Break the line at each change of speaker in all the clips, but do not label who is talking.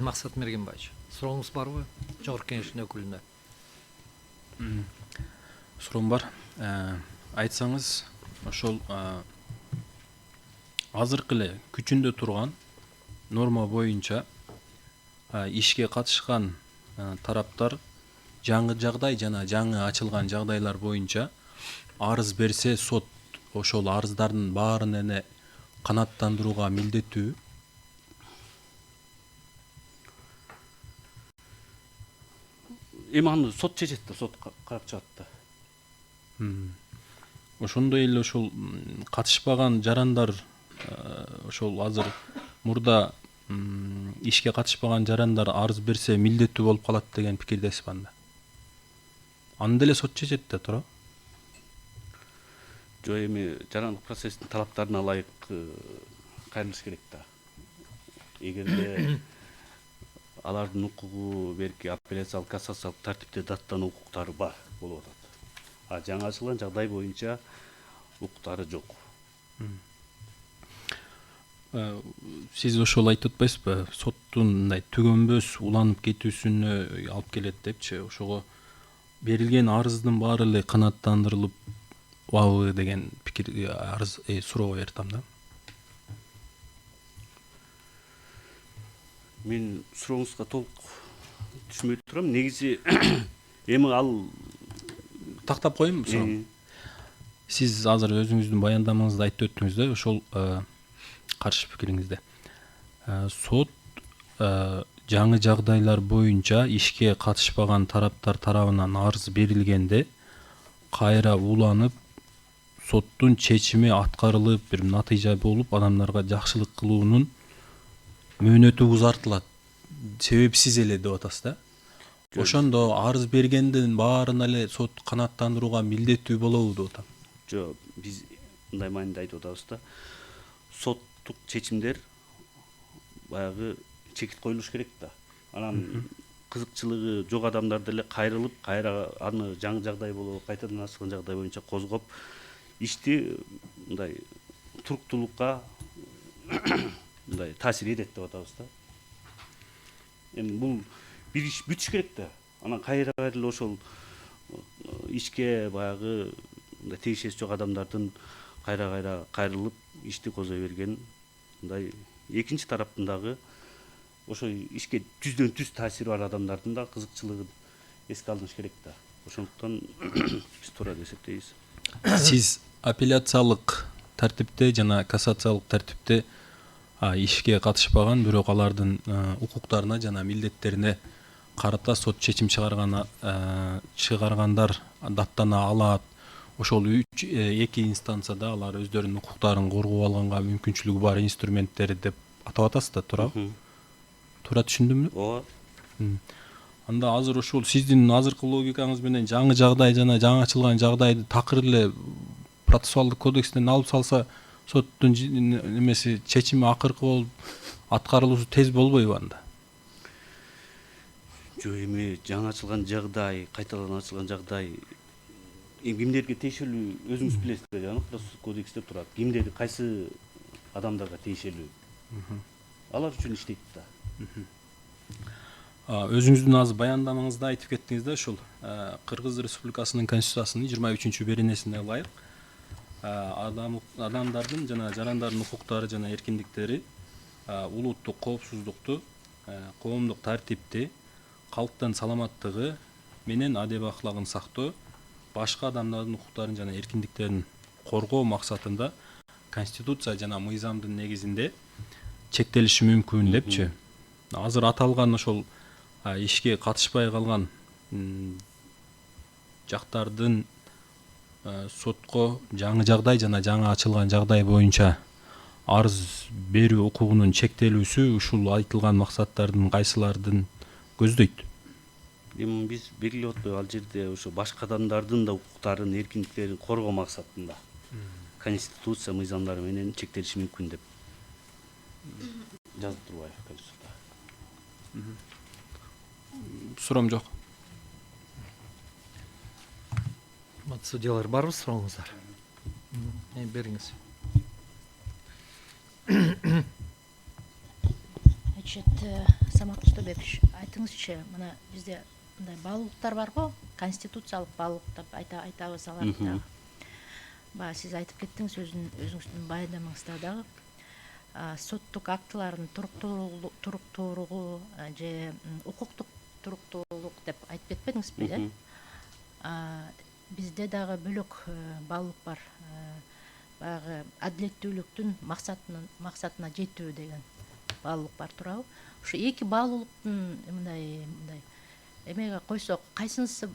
Максат Мергенбаевич, сурооңуз барбы Жогорку Кеңештин өкүлүнө?
Суроом бар. Айтсаңыз, ошол азыркы эле күчүндө турган норма боюнча ишке катышкан тараптар жаңы жагдай жана жаңы ачылган жагдайлар боюнча арыз берсе сот ошол арыздардын баарын эле канааттандырууга милдеттүү.
Эми аны сот чечет да, сот карап чыгат да.
Ошондой эле ошол катышпаган жарандар ошол азыр мурда ишке катышпаган жарандар арыз берсе милдеттүү болуп калат деген пикирдесизби анда? Аны деле сот чечет да туура?
Жок, эми жарандык процесстин талаптарына ылайык кайрылыш керек да. Эгерде алардын укугу берки апелляциялык кассациялык тартипте даттануу укуктары бар болуп атат. А жаңы ачылган жагдай боюнча укуктары жок.
Сиз ошол айтып атпайсызбы? Соттун мындай түгөнбөс уланып кетүүсүнө алып келет депчи. Ошого берилген арыздын баары эле канааттандырылыбы деген пикир арыз суроо бердим да.
Мен сурооңузга толук түшүнбөй турам. Негизи эми ал
Тактап коеюнбу суроону? Сиз азыр өзүңүздүн баяндамаңызда айтып өттүңүз да, ошол каршы пикириңизде. Сот жаңы жагдайлар боюнча ишке катышпаган тараптар тарабынан арыз берилгенде кайра уланып соттун чечими аткарылып бир натыйжа болуп адамдарга жакшылык кылуунун мөөнөтү узартылат. Себепсиз эле деп атасыз да? Ошондо арыз бергендин баарын эле сот канааттандырууга милдеттүү болобу деп атам.
Жок, биз мындай маанидә айтып атабыз да. Соттук чечимдер баягы чекит коюлуш керек да. Анан кызыкчылыгы жок адамдар деле кайрылып, кайра аны жаңы жагдай болобу, кайтадан ачылган жагдай боюнча козгоп, ишти мындай туруктуулукка мындай таасир этет деп атабыз да. Эми бул бир иш бүтүш керек да. Анан кайра эле ошол ишке баягы мындай тиешеси жок адамдардын кайра кайрылып ишти козгой берген мындай экинчи тараптын дагы ошо ишке түздөн түз таасири бар адамдардын да кызыкчылыгын эске алыныш керек да. Ошондуктан биз туура деп эсептейбиз.
Сиз апелляциялык тартипте жана кассациялык тартипте ишке катышпаган, бирок алардын укуктарына жана милдеттерине карата сот чечим чыгаргандар даттана алат. Ошол эки инстанцияда алар өздөрүнүн укуктарын коргоп алганга мүмкүнчүлүгү бар инструменттери деп атап атасыз да, туурабы? Туура түшүндүмбү?
Ооба.
Анда азыр ошол сиздин азыркы логикаңыз менен жаңы жагдай жана жаңы ачылган жагдайды такыр эле процессуалдык кодекстен алып салса, соттун немеси чечими акыркы болуп аткарылуусу тез болбойбу анда?
Жок, эми жаңы ачылган жагдай, кайтадан ачылган жагдай кимдерге тиешелүү өзүңүз билесиз да, жаңы процессуалдык кодексте турат. Кимдер кайсы адамдарга тиешелүү? Алар үчүн иштейт да.
Өзүңүздүн азыр баяндамаңызда айтып кеттиңиз да, ушул Кыргыз Республикасынын Конституциясынын 23-беренесине ылайык адамдардын жана жарандардын укуктары жана эркиндиктери улуттук коопсуздукту, коомдук тартипти, калктын саламаттыгы менен адеп аклагын сактоо, башка адамдардын укуктарын жана эркиндиктерин коргоо максатында Конституция жана мыйзамдын негизинде чектелиши мүмкүн депчи. Азыр аталган ошол ишке катышпай калган жактардын сотко жаңы жагдай жана жаңы ачылган жагдай боюнча арыз берүү укугунун чектелүүсү ушул айтылган максаттардын кайсылардын көздөйт?
Эми биз белгилеп атпайбы, ал жерде ошо башка адамдардын да укуктарын, эркиндиктерин коргоо максатында Конституция мыйзамдары менен чектелиши мүмкүн деп жазып турбайбы Конституцияда?
Суроом жок.
Судьялар барбы сурооңуздар? Бериңиз.
Значит, Самат Кустабекович, айтыңызчы, мына бизде мындай баалуулуктар бар го, конституциялык баалуулук деп айтабыз аларды. Баягы сиз айтып кеттиңиз өзүңүздүн баяндамаңызда дагы соттук актылардын туруктуулугу же укуктук туруктуулук деп айтып кетпедиңизби, бизде дагы бөлөк баалуулук бар. Баягы адилеттүүлүктүн максатына жетүү деген баалуулук бар турабы? Ушу эки баалуулуктун мындай эмеге койсок, кайсынысы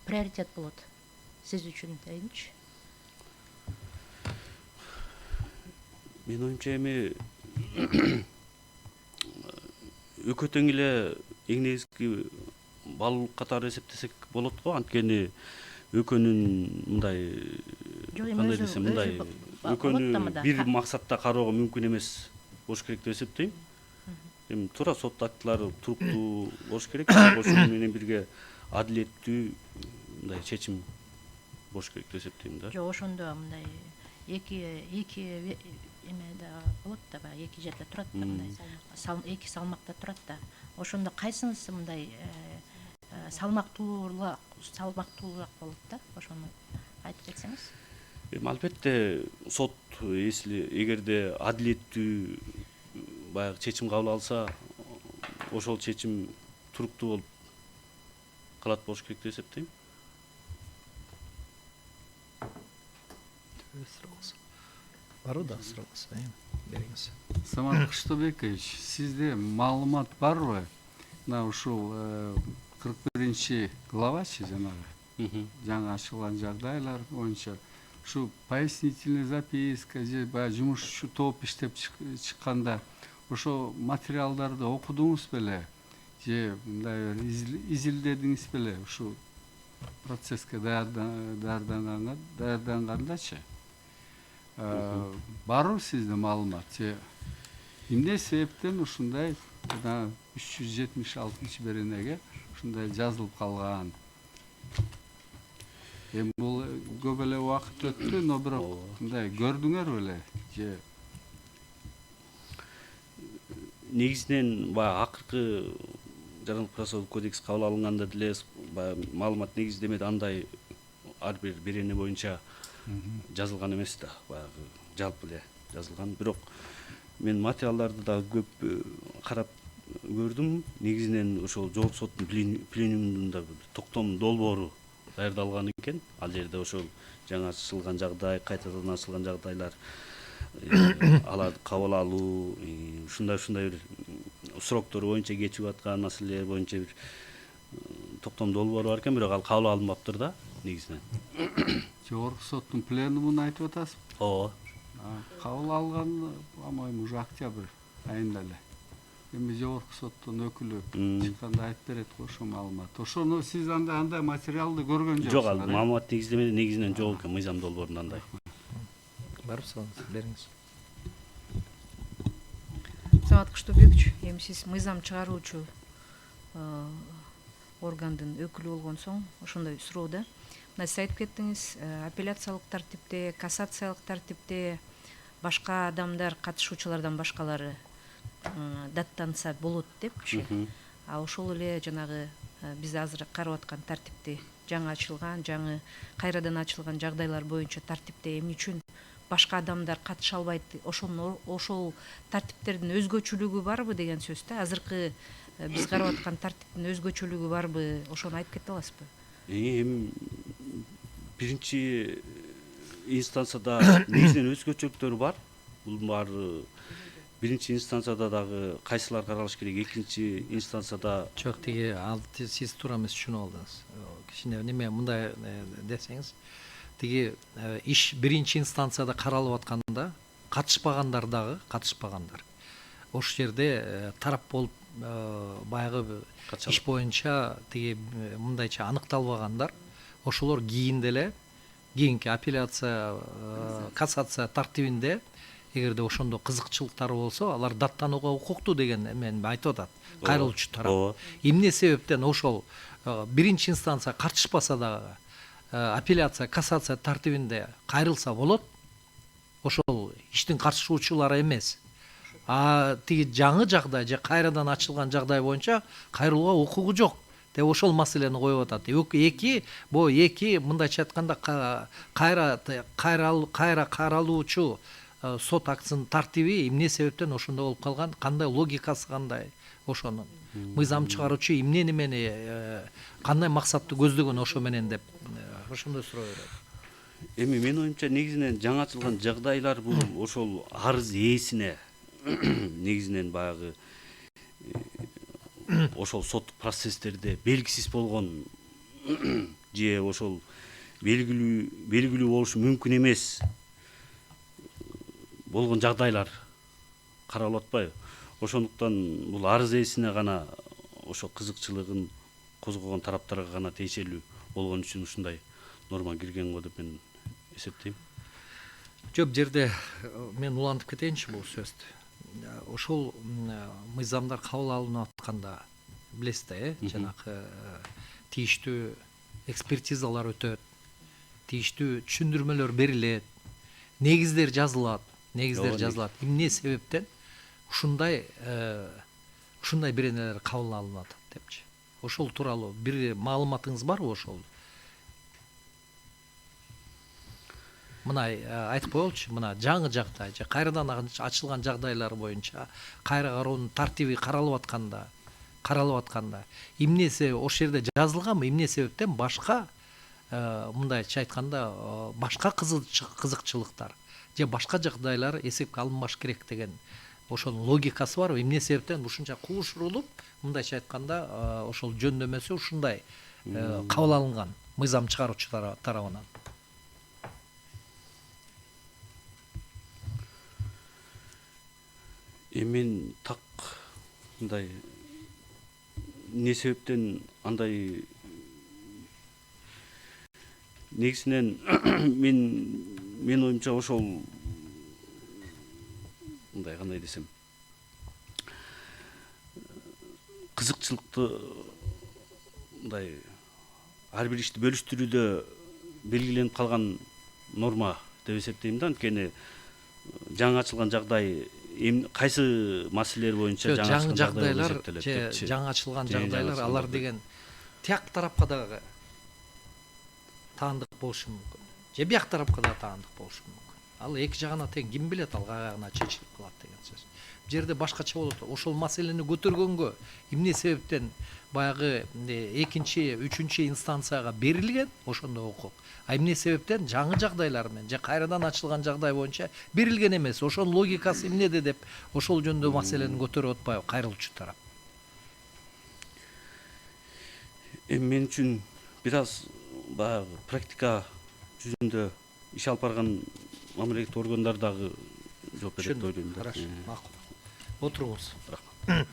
приоритет болот сиз үчүн дейинчи?
Менин оюмча эми экөө тең эле эң негизги баалуулук катары эсептесек болот го, анткени экөөнүн мындай кандай десем, мындай экөөнү бир максатта кароого мүмкүн эмес болуш керек деп эсептейм. Эми туура сот актылары туруктуу болуш керек, ошону менен бирге адилеттүү мындай чечим болуш керек деп эсептейм да.
Жок, ошондо мындай эки эме да болот да, баягы эки жерде турат да, мындай эки салмакта турат да. Ошондо кайсынысы мындай салмактуулураак болот да? Ошону айтып кетсеңиз.
Эми албетте сот эгерде адилеттүү баягы чечим кабыл алса, ошол чечим туруктуу болуп калат болуш керек деп эсептейм.
Барбы да сурагыңыз? Бериңиз.
Самат Кыштабекович, сизде маалымат барбы? Мына ушул 41 главачы жанагы жаңы ачылган жагдайлар боюнча ушу пояснительный записка же баягы жумушчу топ иштеп чыкканда ошо материалдарды окудуңуз беле же мындай изилдедиңиз беле ушу процесске даярдангандачы? Барбы сизде маалымат же эмне себептен ушундай 376-беренеге ушундай жазылып калган? Эми бул көп эле убакыт өттү, но бирок мындай көрдүңөр беле же?
Негизинен баягы акыркы Жарандык процессуалдык кодекс кабыл алынганда деле баягы маалымат негиздемеде андай ар бир берене боюнча жазылган эмес да, баягы жалпы эле жазылган. Бирок мен материалдарды да көп карап көрдүм. Негизинен ошол жогорку соттун пленумунда токтом долбоору даярдалган экен. Ал жерде ошол жаңы ачылган жагдай, кайтадан ачылган жагдайлар, аларды кабыл алуу, ушундай бир сроктор боюнча кечип аткан маселелер боюнча бир токтом долбоору бар экен, бирок ал кабыл алынбаптыр да негизинен.
Жогорку соттун пленумун айтып атасызбы?
Ооба.
Кабыл алган, по-моему, уже октябрь айында эле. Эми жогорку соттун өкүлү чыкканда айтып берет го ошо маалымат. Ошону сиз андай материалды көргөн жоксуз?
Жок, ал маалымат негизинен жок экен, мыйзам долбоорунда андай.
Барып сурагыңыз, бериңиз.
Самат Кыштабекович, эми сиз мыйзам чыгаруучу органдын өкүлү болгон соң ошондой суроо да. Мына сиз айтып кеттиңиз, апелляциялык тартипте, кассациялык тартипте башка адамдар, катышуучулардан башкалары даттанса болот депчи. А ошол эле жанагы биз азыр карап аткан тартипте жаңы ачылган, жаңы кайрадан ачылган жагдайлар боюнча тартипте эмне үчүн башка адамдар катыша албайт? Ошол тартиптердин өзгөчөлүгү барбы деген сөз да. Азыркы биз карап аткан тартиптин өзгөчөлүгү барбы? Ошону айтып кете аласызбы?
Эми биринчи инстанцияда негизинен өзгөчөлүктөр бар. Бул баары биринчи инстанцияда дагы кайсылар каралыш керек, экинчи инстанцияда
Жок, тиги ал сиз туура эмес түшүнүп алдыңыз. Кичине неме мындай десеңиз, тиги иш биринчи инстанцияда каралып атканда катышпагандар дагы катышпагандар. Ошол жерде тарап болуп баягы иш боюнча тиги мындайча аныкталбагандар, ошолор кийинки апелляция, кассация тартибинде эгерде ошондо кызыкчылыктары болсо, алар даттанууга укуктуу деген эмени айтып атат кайрылуучу тарап. Эмне себептен ошол биринчи инстанция катышпаса дагы апелляция, кассация тартибинде кайрылса болот, ошол иштин катышуучулары эмес. тиги жаңы жагдай же кайрадан ачылган жагдай боюнча кайрылууга укугу жок деп ошол маселени коюп атат. Эки мындайча айтканда кайра каралуучу сот актысынын тартиби эмне себептен ошондой болуп калган, кандай логикасы кандай ошонун, мыйзам чыгаруучу эмнени кандай максатты көздөгөн ошо менен деп ошондой суроо берет.
Эми менин оюмча негизинен жаңы ачылган жагдайлар бул ошол арыз ээсине негизинен баягы ошол соттук процесстерде белгисиз болгон же ошол белгилүү болушу мүмкүн эмес болгон жагдайлар каралып атпайбы? Ошондуктан бул арыз ээсине гана ошо кызыкчылыгын козгогон тараптарга гана тиешелүү болгон үчүн ушундай норма кирген го деп мен эсептейм.
Жок, жерде мен улантып кетейинчи бул сөздү. Ошол мыйзамдар кабыл алынып атканда билесиз да, жанагы тийиштүү экспертизалар өтөт, тийиштүү түшүндүрмөлөр берилет, негиздер жазылат. Эмне себептен ушундай бир нелер кабыл алынып атат депчи. Ошол тууралуу бир маалыматыңыз барбы ошол? Мына айтып коелучу, мына жаңы жагдай же кайрадан ачылган жагдайлар боюнча кайра кароонун тартиби каралып атканда эмнеси ошол жерде жазылганбы, эмне себептен башка мындайча айтканда башка кызыкчылыктар же башка жагдайлар эсепке алынбаш керек деген ошонун логикасы барбы? Эмне себептен ушунча куушурулуп, мындайча айтканда ошол жөндөмөсү ушундай кабыл алынган мыйзам чыгаруучу тарабынан?
Мен так мындай эмне себептен андай негизинен менин оюмча ошол мындай кандай десем кызыкчылыкты мындай ар бир ишти бөлүштүрүүдө белгиленип калган норма деп эсептейм да. Анткени жаңы ачылган жагдай кайсы маселелер боюнча
жаңы жагдайлар же жаңы ачылган жагдайлар алар деген тияк тарапка дагы таандык болушу мүмкүн, же бияк тарапка да таандык болушу мүмкүн. Ал эки жагына тең ким билет, ал кайгына чечилип калат деген сөз. Бул жерде башкача болот. Ошол маселени көтөргөнгө эмне себептен баягы экинчи, үчүнчү инстанцияга берилген ошондой укук, эмне себептен жаңы жагдайлар менен же кайрадан ачылган жагдай боюнча берилген эмес? Ошонун логикасы эмнеде деп ошол жөнүндө маселени көтөрүп атпайбы кайрылуучу тарап?
Мен үчүн бир аз баягы практика жүзүндө иш алып барган мамлекеттик органдар дагы жооп берет деп ойлойм да.
Хорошо, макул. Отуруңуз.
Рахмат.